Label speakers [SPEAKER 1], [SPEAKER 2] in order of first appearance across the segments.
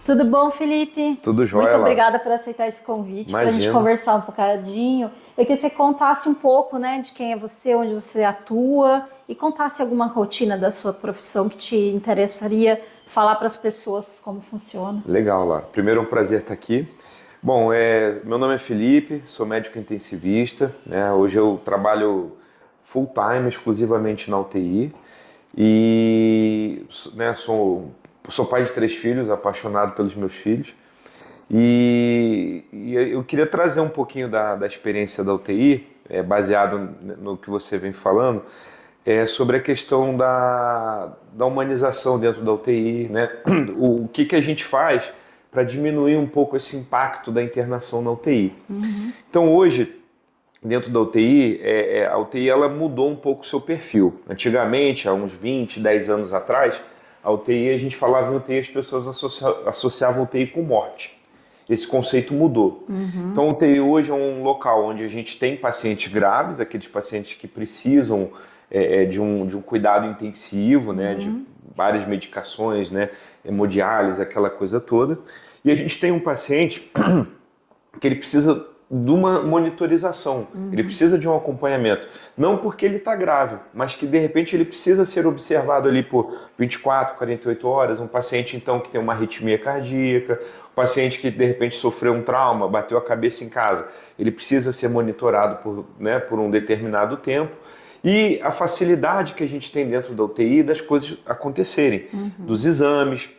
[SPEAKER 1] Tudo bom, Felipe?
[SPEAKER 2] Tudo jóia,
[SPEAKER 1] Muito
[SPEAKER 2] Laura.
[SPEAKER 1] obrigada por aceitar esse convite, para a gente
[SPEAKER 2] Imagina.
[SPEAKER 1] conversar um bocadinho. Eu queria que você contasse um pouco, né, de quem é você, onde você atua e contasse alguma rotina da sua profissão que te interessaria falar para as pessoas como funciona.
[SPEAKER 2] Legal, Laura. Primeiro é um prazer estar aqui. Bom, meu nome é Felipe, sou médico intensivista, né? Hoje eu trabalho full time, exclusivamente na UTI e, né, sou pai de 3 filhos, apaixonado pelos meus filhos. E eu queria trazer um pouquinho da experiência da UTI, baseado no que você vem falando, sobre a questão da humanização dentro da UTI, né? O que a gente faz para diminuir um pouco esse impacto da internação na UTI. Então hoje, dentro da UTI, a UTI ela mudou um pouco o seu perfil. Antigamente, há uns 20, 10 anos atrás, a UTI, a gente falava em UTI, as pessoas associavam a UTI com morte. Esse conceito mudou. Então, a UTI hoje é um local onde a gente tem pacientes graves, aqueles pacientes que precisam de um cuidado intensivo, né, de várias medicações, né, hemodiálise, aquela coisa toda. E a gente tem um paciente que ele precisa de uma monitorização, ele precisa de um acompanhamento. Não porque ele está grave, mas que de repente ele precisa ser observado ali por 24, 48 horas. Um paciente então que tem uma arritmia cardíaca, um paciente que de repente sofreu um trauma, bateu a cabeça em casa, ele precisa ser monitorado por um determinado tempo. E a facilidade que a gente tem dentro da UTI das coisas acontecerem, dos exames,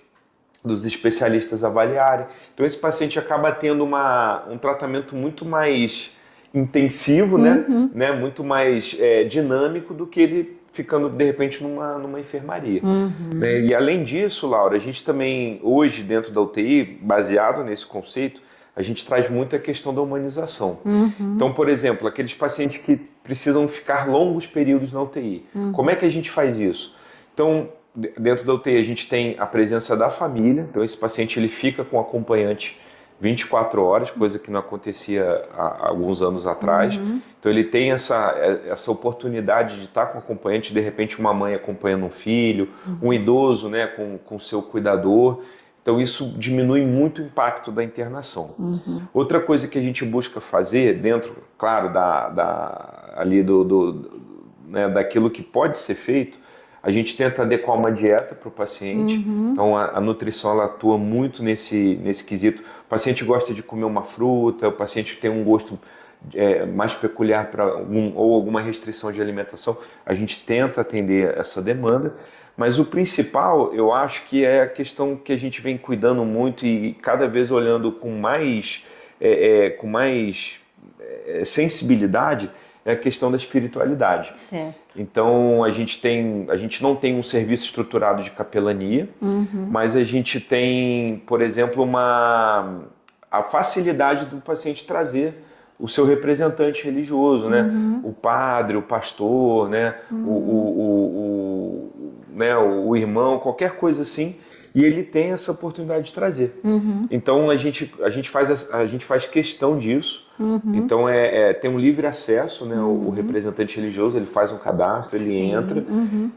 [SPEAKER 2] dos especialistas avaliarem. Então esse paciente acaba tendo um tratamento muito mais intensivo, né? Muito mais dinâmico do que ele ficando de repente numa enfermaria. Né? E além disso, Laura, a gente também hoje dentro da UTI, baseado nesse conceito, a gente traz muito a questão da humanização. Então, por exemplo, aqueles pacientes que precisam ficar longos períodos na UTI, como é que a gente faz isso? Então, dentro da UTI a gente tem a presença da família, então esse paciente ele fica com acompanhante 24 horas, coisa que não acontecia há alguns anos atrás. Então ele tem essa oportunidade de estar com acompanhante, de repente uma mãe acompanhando um filho, um idoso, né, com seu cuidador. Então isso diminui muito o impacto da internação. Outra coisa que a gente busca fazer dentro, claro, né, daquilo que pode ser feito, a gente tenta adequar uma dieta para o paciente. Então a nutrição ela atua muito nesse quesito. O paciente gosta de comer uma fruta, o paciente tem um gosto mais peculiar para ou alguma restrição de alimentação. A gente tenta atender essa demanda. Mas o principal, eu acho que é a questão que a gente vem cuidando muito e cada vez olhando com mais sensibilidade, é a questão da espiritualidade.
[SPEAKER 1] Certo.
[SPEAKER 2] Então a gente não tem um serviço estruturado de capelania, mas a gente tem, por exemplo, a facilidade do paciente trazer o seu representante religioso, né? O padre, o pastor, né? O irmão, qualquer coisa assim, e ele tem essa oportunidade de trazer. Então a gente faz questão disso. Então tem um livre acesso, né? O representante religioso ele faz um cadastro, ele entra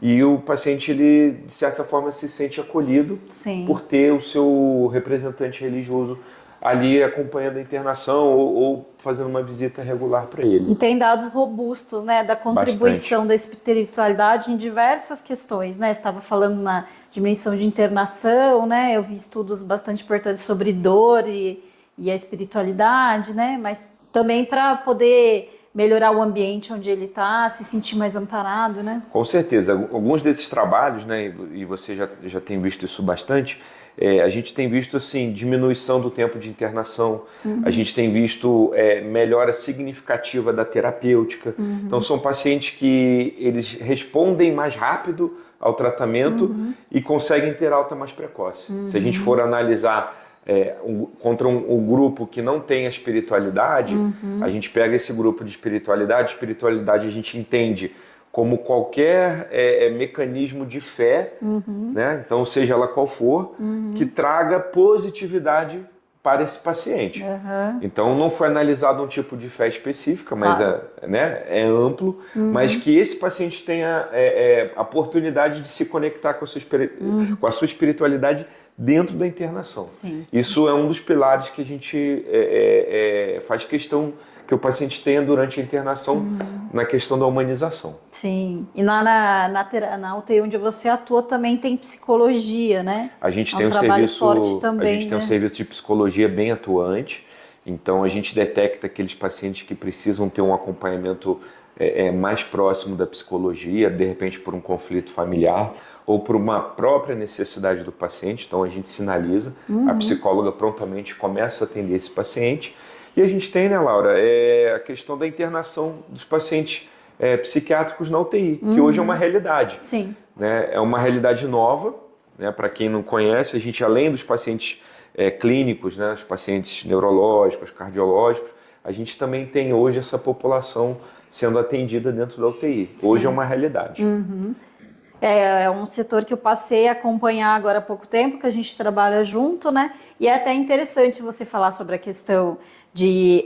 [SPEAKER 2] e o paciente ele de certa forma se sente acolhido por ter o seu representante religioso ali acompanhando a internação ou fazendo uma visita regular para ele.
[SPEAKER 1] E tem dados robustos, né, da contribuição da espiritualidade em diversas questões, né? Você estava falando na dimensão de internação, né? Eu vi estudos bastante importantes sobre dor e a espiritualidade, né? Mas também para poder melhorar o ambiente onde ele está, se sentir mais amparado, né?
[SPEAKER 2] Com certeza. Alguns desses trabalhos, né, e você já tem visto isso bastante, a gente tem visto assim, diminuição do tempo de internação, a gente tem visto melhora significativa da terapêutica. Então são pacientes que eles respondem mais rápido ao tratamento e conseguem ter alta mais precoce. Se a gente for analisar contra um grupo que não tem a espiritualidade, a gente pega esse grupo de espiritualidade a gente entende como qualquer mecanismo de fé, né? Então seja ela qual for, que traga positividade para esse paciente.
[SPEAKER 1] Uhum.
[SPEAKER 2] Então, não foi analisado um tipo de fé específica, mas
[SPEAKER 1] Claro.
[SPEAKER 2] é amplo, mas que esse paciente tenha a oportunidade de se conectar com a sua espiritualidade dentro da internação.
[SPEAKER 1] Sim.
[SPEAKER 2] Isso é um dos pilares que a gente faz questão que o paciente tenha durante a internação na questão da humanização.
[SPEAKER 1] Sim. E na UTI onde você atua também tem psicologia, né?
[SPEAKER 2] A gente
[SPEAKER 1] É
[SPEAKER 2] tem
[SPEAKER 1] um trabalho forte
[SPEAKER 2] a
[SPEAKER 1] também,
[SPEAKER 2] gente tem um
[SPEAKER 1] né?
[SPEAKER 2] serviço de psicologia bem atuante, então a gente detecta aqueles pacientes que precisam ter um acompanhamento mais próximo da psicologia, de repente por um conflito familiar ou por uma própria necessidade do paciente, então a gente sinaliza, a psicóloga prontamente começa a atender esse paciente. E a gente tem, né, Laura, a questão da internação dos pacientes psiquiátricos na UTI, que hoje é uma realidade.
[SPEAKER 1] Sim.
[SPEAKER 2] Né? É uma realidade nova, né? Para quem não conhece, a gente, além dos pacientes clínicos, né, os pacientes neurológicos, cardiológicos, a gente também tem hoje essa população sendo atendida dentro da UTI. Hoje é uma realidade.
[SPEAKER 1] É um setor que eu passei a acompanhar agora há pouco tempo, que a gente trabalha junto, né? E é até interessante você falar sobre a questão de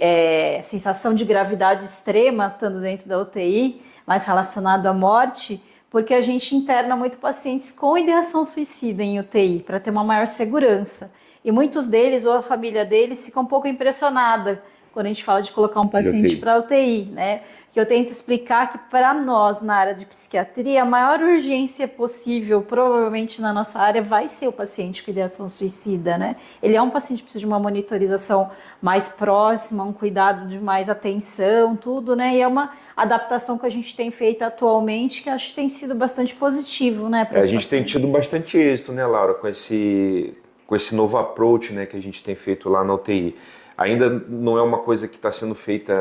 [SPEAKER 1] sensação de gravidade extrema estando dentro da UTI, mais relacionado à morte, porque a gente interna muito pacientes com ideação suicida em UTI, para ter uma maior segurança. E muitos deles, ou a família deles, fica um pouco impressionada quando a gente fala de colocar um paciente para UTI, né? Que eu tento explicar que para nós, na área de psiquiatria, a maior urgência possível, provavelmente na nossa área, vai ser o paciente com ideação suicida, né? Ele é um paciente que precisa de uma monitorização mais próxima, um cuidado de mais atenção, tudo, né? E é uma adaptação que a gente tem feito atualmente, que acho que tem sido bastante positivo, né?
[SPEAKER 2] A gente tem tido bastante êxito, né, Laura, com esse novo approach, né, que a gente tem feito lá na UTI. Ainda não é uma coisa que está sendo feita,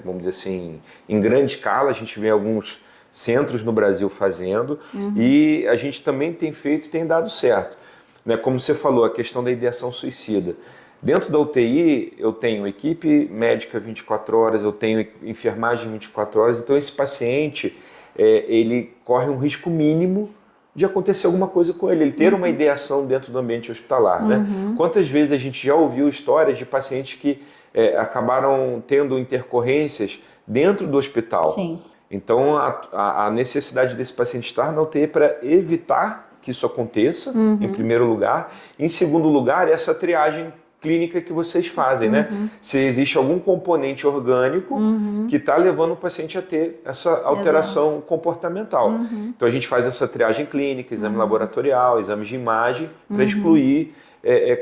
[SPEAKER 2] vamos dizer assim, em grande escala. A gente vê alguns centros no Brasil fazendo e a gente também tem feito e tem dado certo. Né? Como você falou, a questão da ideação suicida. Dentro da UTI, eu tenho equipe médica 24 horas, eu tenho enfermagem 24 horas, então esse paciente, ele corre um risco mínimo de acontecer alguma coisa com ele ter uma ideação dentro do ambiente hospitalar. Né? Quantas vezes a gente já ouviu histórias de pacientes que acabaram tendo intercorrências dentro do hospital?
[SPEAKER 1] Sim.
[SPEAKER 2] Então, a necessidade desse paciente estar na UTI para evitar que isso aconteça, em primeiro lugar. Em segundo lugar, essa triagem clínica que vocês fazem, né? Se existe algum componente orgânico que está levando o paciente a ter essa alteração comportamental. Então a gente faz essa triagem clínica, exame laboratorial, exames de imagem, para excluir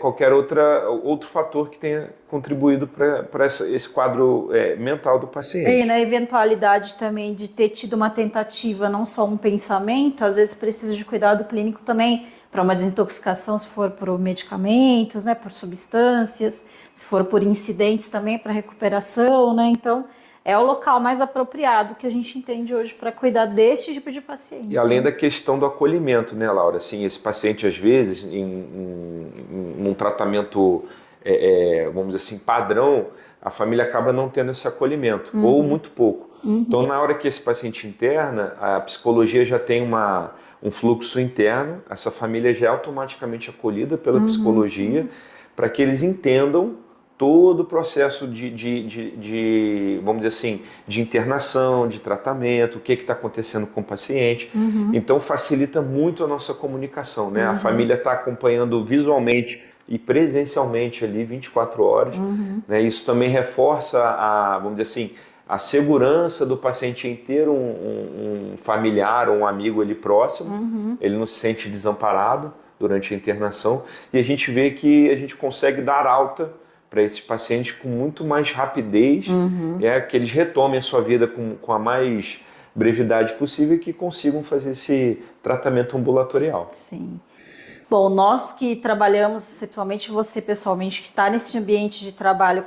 [SPEAKER 2] qualquer outro fator que tenha contribuído para esse quadro mental do paciente.
[SPEAKER 1] E na eventualidade também de ter tido uma tentativa, não só um pensamento, às vezes precisa de cuidado clínico também para uma desintoxicação, se for por medicamentos, né, por substâncias, se for por incidentes também para recuperação, né? Então é o local mais apropriado que a gente entende hoje para cuidar desse tipo de paciente.
[SPEAKER 2] E além da questão do acolhimento, né, Laura? Assim, esse paciente, às vezes, num tratamento, vamos dizer assim, padrão, a família acaba não tendo esse acolhimento, ou muito pouco. Então, na hora que esse paciente interna, a psicologia já tem um fluxo interno, essa família já é automaticamente acolhida pela psicologia, para que eles entendam todo o processo de, vamos dizer assim, de internação, de tratamento, o que está acontecendo com o paciente. Então facilita muito a nossa comunicação, né? A família está acompanhando visualmente e presencialmente ali 24 horas. Né? Isso também reforça vamos dizer assim, a segurança do paciente em ter um familiar ou um amigo ali próximo. Ele não se sente desamparado durante a internação e a gente vê que a gente consegue dar alta para esses pacientes com muito mais rapidez, que eles retomem a sua vida com a mais brevidade possível e que consigam fazer esse tratamento ambulatorial.
[SPEAKER 1] Sim. Bom, nós que trabalhamos, principalmente você pessoalmente, que está nesse ambiente de trabalho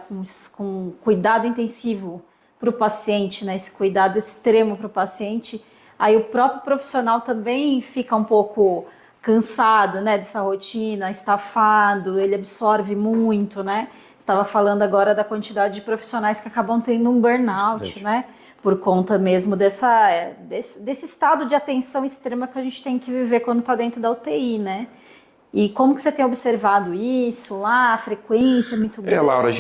[SPEAKER 1] com cuidado intensivo para o paciente, né, esse cuidado extremo para o paciente, aí o próprio profissional também fica um pouco cansado, né, dessa rotina, estafado, ele absorve muito, né? Estava falando agora da quantidade de profissionais que acabam tendo um burnout, né? Por conta mesmo desse estado de atenção extrema que a gente tem que viver quando está dentro da UTI, né? E como que você tem observado isso lá, a frequência é muito grande?
[SPEAKER 2] Laura, a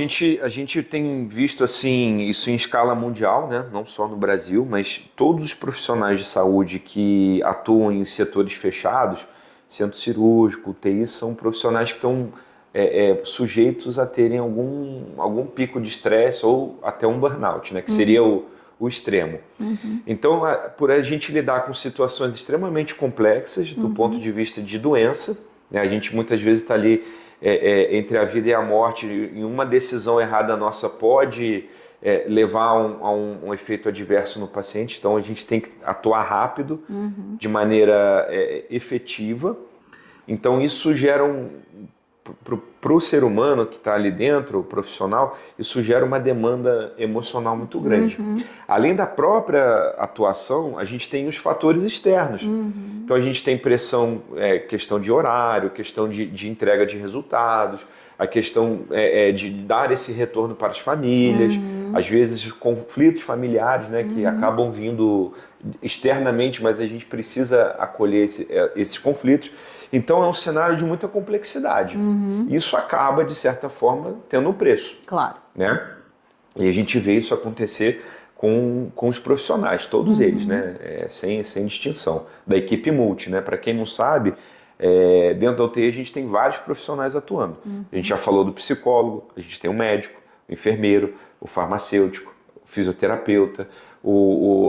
[SPEAKER 2] gente tem visto assim isso em escala mundial, né? Não só no Brasil, mas todos os profissionais de saúde que atuam em setores fechados, centro cirúrgico, UTI, são profissionais que estão sujeitos a terem algum pico de estresse ou até um burnout, né? Que seria o extremo. Então, por a gente lidar com situações extremamente complexas do ponto de vista de doença, né? A gente muitas vezes está ali entre a vida e a morte, em uma decisão errada nossa pode levar a um efeito adverso no paciente, então a gente tem que atuar rápido, de maneira efetiva. Então isso gera para o ser humano que está ali dentro, o profissional, isso gera uma demanda emocional muito grande. Além da própria atuação, a gente tem os fatores externos. Então a gente tem pressão, questão de horário, questão de entrega de resultados, a questão de dar esse retorno para as famílias, às vezes conflitos familiares, né, que acabam vindo externamente, mas a gente precisa acolher esses conflitos. Então é um cenário de muita complexidade. Isso acaba, de certa forma, tendo um preço.
[SPEAKER 1] Claro.
[SPEAKER 2] Né? E a gente vê isso acontecer com os profissionais, todos eles, né? Sem distinção. Da equipe multi, né? Para quem não sabe, dentro da UTI a gente tem vários profissionais atuando. A gente já falou do psicólogo, a gente tem o médico, o enfermeiro, o farmacêutico, o fisioterapeuta,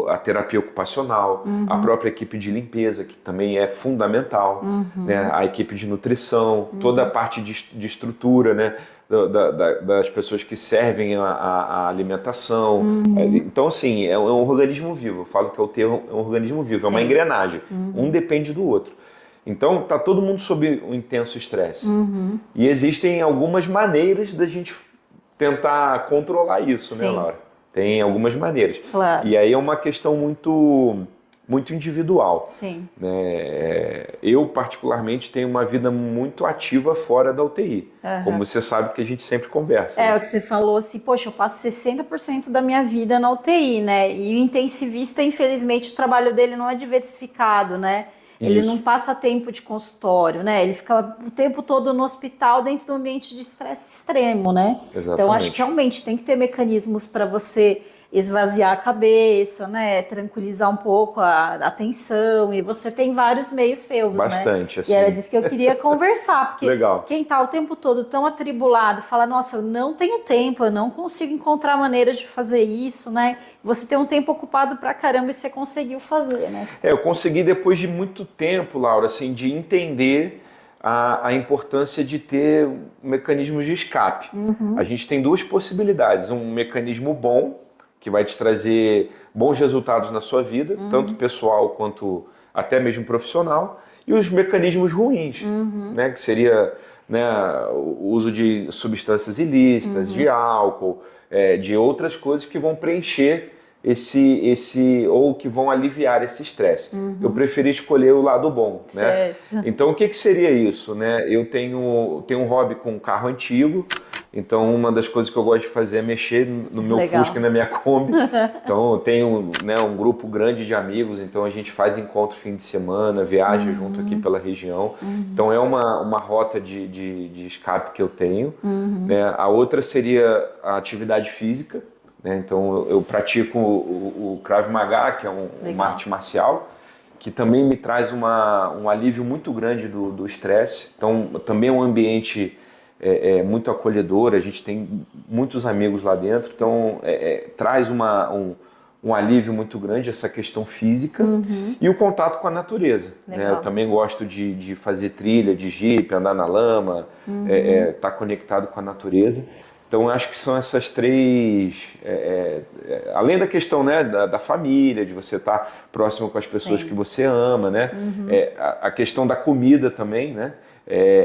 [SPEAKER 2] a terapia ocupacional, a própria equipe de limpeza, que também é fundamental, né? A equipe de nutrição, toda a parte de estrutura, né? Das pessoas que servem a alimentação. Então, assim, é um organismo vivo. Eu falo que o termo é um organismo vivo, é uma engrenagem. Um depende do outro. Então, está todo mundo sob um intenso estresse. E existem algumas maneiras da gente tentar controlar isso, né, Laura? Tem algumas maneiras.
[SPEAKER 1] Claro.
[SPEAKER 2] E aí é uma questão muito individual.
[SPEAKER 1] Sim.
[SPEAKER 2] Né? Eu, particularmente, tenho uma vida muito ativa fora da UTI. Como você sabe que a gente sempre conversa.
[SPEAKER 1] O que você falou assim, poxa, eu passo 60% da minha vida na UTI, né? E o intensivista, infelizmente, o trabalho dele não é diversificado, né? Ele não passa tempo de consultório, né? Ele fica o tempo todo no hospital dentro do ambiente de estresse extremo, né?
[SPEAKER 2] Exatamente.
[SPEAKER 1] Então, acho que realmente tem que ter mecanismos para você esvaziar a cabeça, né? Tranquilizar um pouco a atenção. E você tem vários meios seus,
[SPEAKER 2] bastante,
[SPEAKER 1] né?
[SPEAKER 2] assim.
[SPEAKER 1] E era disso que eu queria conversar, porque
[SPEAKER 2] Legal.
[SPEAKER 1] quem tá o tempo todo tão atribulado, fala, nossa, eu não tenho tempo, eu não consigo encontrar maneiras de fazer isso, né? Você tem um tempo ocupado pra caramba e você conseguiu fazer, né?
[SPEAKER 2] Eu consegui depois de muito tempo, Laura, assim, de entender a importância de ter mecanismos de escape. A gente tem duas possibilidades, um mecanismo bom, que vai te trazer bons resultados na sua vida, tanto pessoal quanto até mesmo profissional, e os mecanismos ruins, né, que seria, né, o uso de substâncias ilícitas, de álcool, de outras coisas que vão preencher ou que vão aliviar esse estresse. Eu preferi escolher o lado bom, né? Então o que seria isso, né? Eu tenho um hobby com um carro antigo. Então, uma das coisas que eu gosto de fazer é mexer no meu Fusca e na minha Kombi. Então, eu tenho, né, um grupo grande de amigos, então a gente faz encontro fim de semana, viaja junto aqui pela região. Então, é uma rota de escape que eu tenho. Né? A outra seria a atividade física. Né? Então, eu pratico o Krav Maga, que é uma arte marcial, que também me traz um alívio muito grande do estresse. Então, também é um ambiente muito acolhedor, a gente tem muitos amigos lá dentro, então traz um alívio muito grande essa questão física e o contato com a natureza. Né? Eu também gosto de fazer trilha, de jipe, andar na lama, estar conectado com a natureza. Então, eu acho que são essas três, além da questão, né, da família, de você estar próximo com as pessoas que você ama, né? A questão da comida também, né?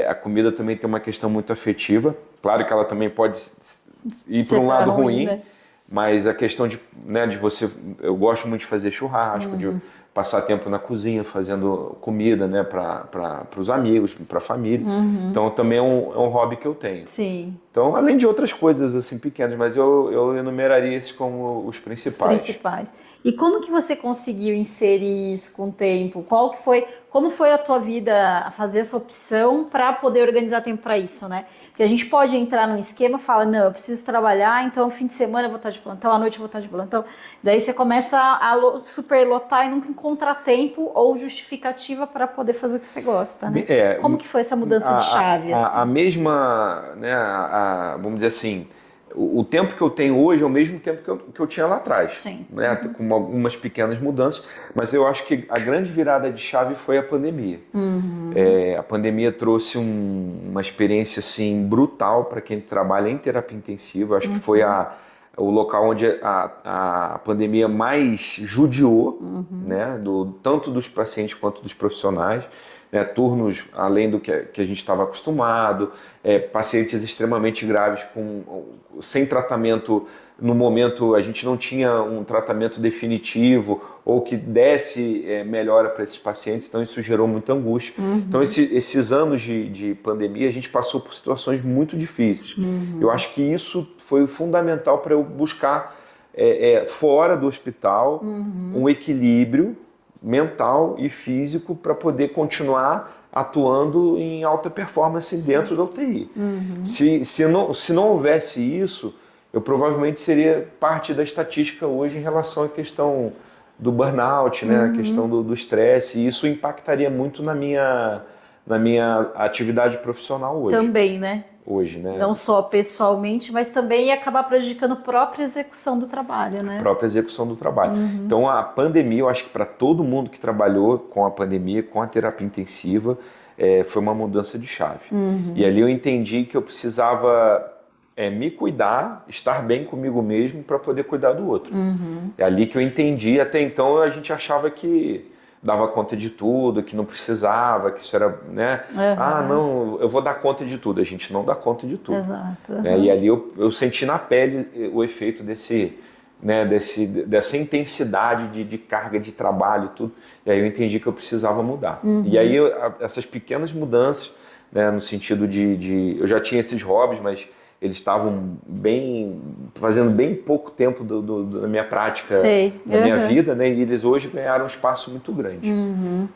[SPEAKER 2] A comida também tem uma questão muito afetiva. Claro que ela também pode ir para um lado ruim, né? Mas a questão de você... Eu gosto muito de fazer churrasco, de passar tempo na cozinha, fazendo comida, né, para os amigos, para a família. Então também é um hobby que eu tenho.
[SPEAKER 1] Sim.
[SPEAKER 2] Então, além de outras coisas assim pequenas, mas eu enumeraria esses como os principais.
[SPEAKER 1] Os principais. E como que você conseguiu inserir isso com o tempo? Como foi a tua vida a fazer essa opção para poder organizar tempo para isso, né? Porque a gente pode entrar num esquema e falar, não, eu preciso trabalhar, então fim de semana eu vou estar de plantão, à noite eu vou estar de plantão. Daí você começa a superlotar e nunca encontrar tempo ou justificativa para poder fazer o que você gosta, né? Como que foi essa mudança de chave?
[SPEAKER 2] A mesma, né, vamos dizer assim, o tempo que eu tenho hoje é o mesmo tempo que eu tinha lá atrás.
[SPEAKER 1] Sim.
[SPEAKER 2] Né, com algumas pequenas mudanças, mas eu acho que a grande virada de chave foi a pandemia. A pandemia trouxe uma experiência assim, brutal para quem trabalha em terapia intensiva. Eu acho que foi o local onde a pandemia mais judiou, né, tanto dos pacientes quanto dos profissionais. Né, turnos além do que a gente estava acostumado, pacientes extremamente graves sem tratamento. No momento a gente não tinha um tratamento definitivo ou que desse melhora para esses pacientes, então isso gerou muita angústia. Então esses anos de pandemia a gente passou por situações muito difíceis. Eu acho que isso foi fundamental para eu buscar fora do hospital um equilíbrio mental e físico para poder continuar atuando em alta performance dentro da UTI. Se não houvesse isso, eu provavelmente seria parte da estatística hoje em relação à questão do burnout, né, a questão do estresse, e isso impactaria muito na minha atividade profissional hoje.
[SPEAKER 1] Também, né?
[SPEAKER 2] Hoje, né?
[SPEAKER 1] Não só pessoalmente, mas também ia acabar prejudicando a própria execução do trabalho, né?
[SPEAKER 2] A própria execução do trabalho. Então a pandemia, eu acho que para todo mundo que trabalhou com a pandemia, com a terapia intensiva, foi uma mudança de chave. E ali eu entendi que eu precisava me cuidar, estar bem comigo mesmo para poder cuidar do outro. É ali que eu entendi. Até então a gente achava que dava conta de tudo, que não precisava, que isso era, né? Não, eu vou dar conta de tudo. A gente não dá conta de tudo.
[SPEAKER 1] Exato.
[SPEAKER 2] E ali eu senti na pele o efeito dessa intensidade de carga de trabalho e tudo. E aí eu entendi que eu precisava mudar. E aí essas pequenas mudanças, né, no sentido eu já tinha esses hobbies, mas eles estavam fazendo bem pouco tempo da minha prática, da minha vida, né? E eles hoje ganharam um espaço muito grande.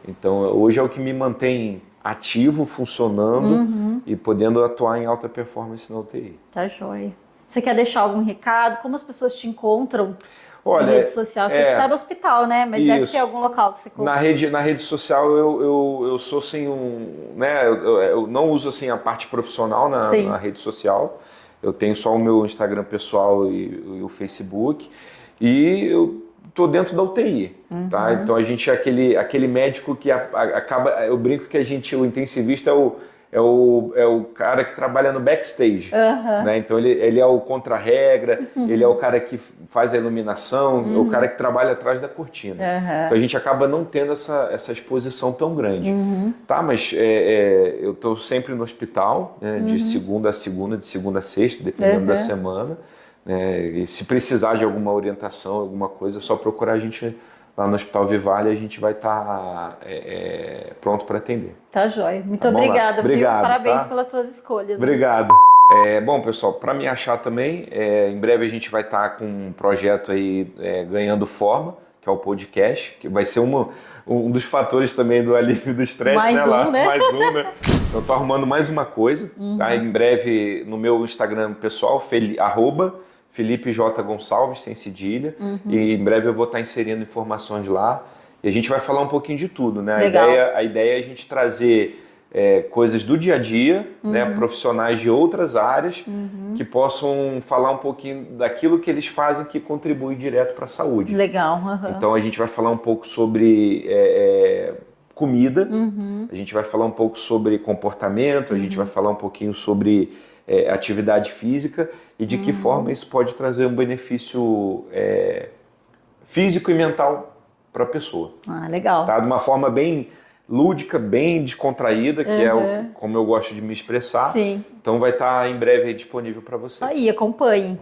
[SPEAKER 2] Então, hoje é o que me mantém ativo, funcionando e podendo atuar em alta performance na UTI.
[SPEAKER 1] Tá joia. Você quer deixar algum recado? Como as pessoas te encontram
[SPEAKER 2] Olha,
[SPEAKER 1] na rede social? Você está no hospital, né? Mas deve ter algum local que você
[SPEAKER 2] coloca. Na rede social eu sou assim né? Eu não uso assim a parte profissional na rede social. Eu tenho só o meu Instagram pessoal e o Facebook. E eu tô dentro da UTI, tá? Então a gente é aquele médico que acaba. Eu brinco que o intensivista é o cara que trabalha no backstage, né? Então ele é o contra-regra, ele é o cara que faz a iluminação, é o cara que trabalha atrás da cortina. Então a gente acaba não tendo essa exposição tão grande, tá? Mas eu estou sempre no hospital, né? De segunda a segunda, de segunda a sexta, dependendo da semana. E se precisar de alguma orientação, alguma coisa, é só procurar a gente lá no Hospital Vivale, a gente vai estar pronto para atender.
[SPEAKER 1] Tá joia. Muito obrigada,
[SPEAKER 2] Obrigado,
[SPEAKER 1] viu? Parabéns
[SPEAKER 2] tá?
[SPEAKER 1] pelas suas escolhas.
[SPEAKER 2] Obrigado. Bom, pessoal, para me achar também, em breve a gente vai estar com um projeto aí ganhando forma, que é o podcast, que vai ser um dos fatores também do alívio do estresse, né? Mais um, né? Então, estou arrumando mais uma coisa, tá? Em breve no meu Instagram pessoal, Felipe J. Gonçalves, sem cedilha, e em breve eu vou estar inserindo informações lá, e a gente vai falar um pouquinho de tudo, né? A ideia é a gente trazer coisas do dia a dia, né? Profissionais de outras áreas que possam falar um pouquinho daquilo que eles fazem que contribui direto para a saúde.
[SPEAKER 1] Legal.
[SPEAKER 2] Então a gente vai falar um pouco sobre comida, a gente vai falar um pouco sobre comportamento, a gente vai falar um pouquinho sobre atividade física e de que forma isso pode trazer um benefício físico e mental para a pessoa.
[SPEAKER 1] Legal.
[SPEAKER 2] Tá? De uma forma bem lúdica, bem descontraída, que é como eu gosto de me expressar.
[SPEAKER 1] Sim.
[SPEAKER 2] Então vai estar em breve disponível para você.
[SPEAKER 1] Isso aí, acompanhe.